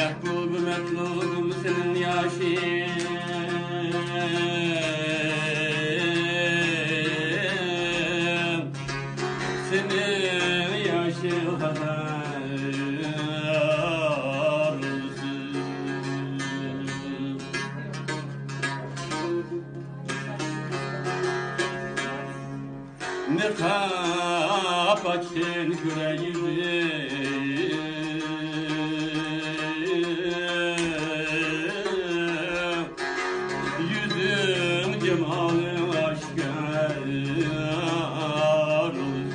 Mehbub metlubum senin yaşın senin yaşın kadar olsun. Ne kap açtın yüreğimi yüzün cemalin aşkar olsun.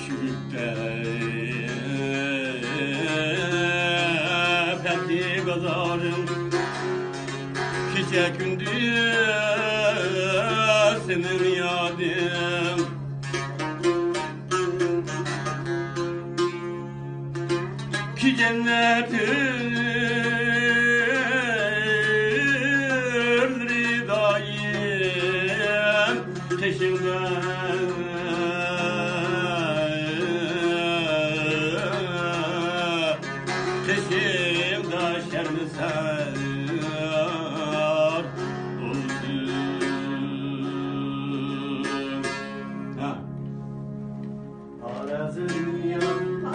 Şükrükte fethi gazarım gece gündüz senin yadım. Ki cennetin ridayım peşimden peşimde şermisar olsun. Ha. Arazın yanında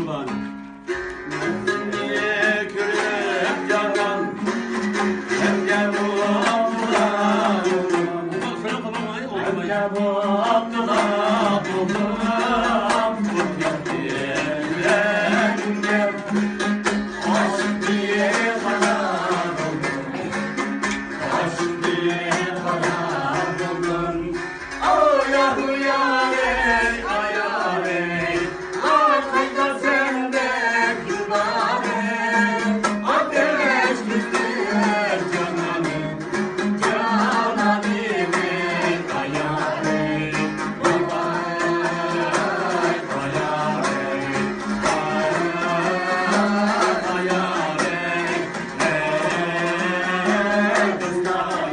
Kurban. Niye kürek canan, hem gel bu Abdullah. Hem gel bu Abdullah, Abdullah. Bu gittiğinden gel. Aşk diye karar oldum. Aşk diye karar oldum. Oh yahu yâre, ayâre. Arkada sende güvare. Ateş düştüler cananım. Cananime ayâre. Vay vay ayâre. Vay ayâre. Hey kızlar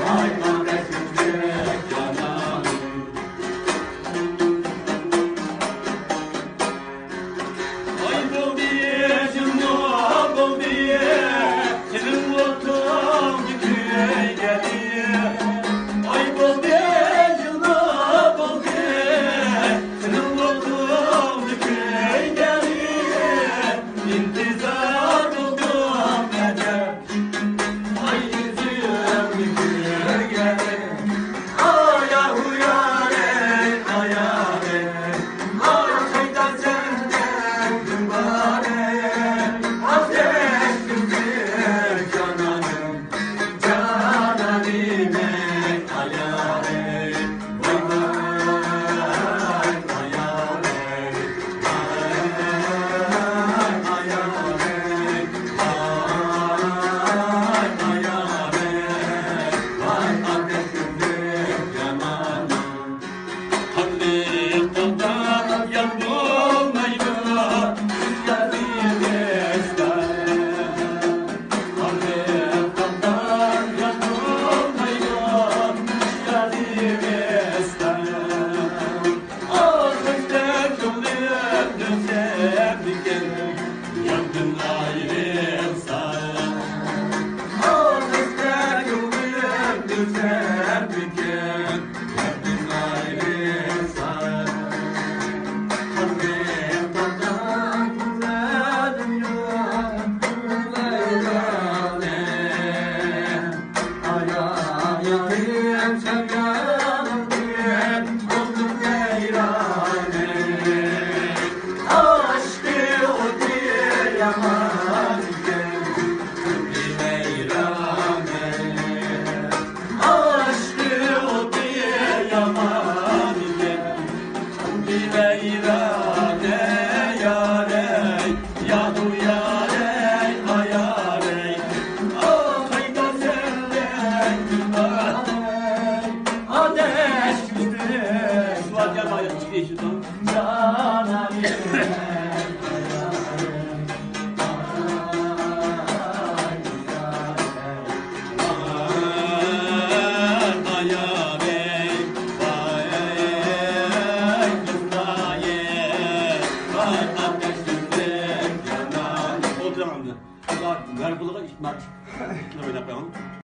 vay ateş düştüler cananım. Ay bol diye, cımma bol diye, senin otun köye geliyor. Ay bol diye, cımma bol diye, senin otun köye geliyor. İntizar oldum ecel, ay yüzüm gülür gelir. Ay yahu yâre, ay yâre. Arkaydan senden güvare. Ateş düştü cananım. Cananime ayâre. Vay vay ayâre. Vay ayâre. Vay ayâre. Vay ateş düştü cananım. Hakkında yanılmaydı, rüzgarı besler. Hakkında yanılmaydı, rüzgarı besler. Ateşte gönlüm sevdiken, yangın ayrılsa. Ateşte gönlüm sevdiken, yangın ayrılsa. Ver bunu, böyle yapalım.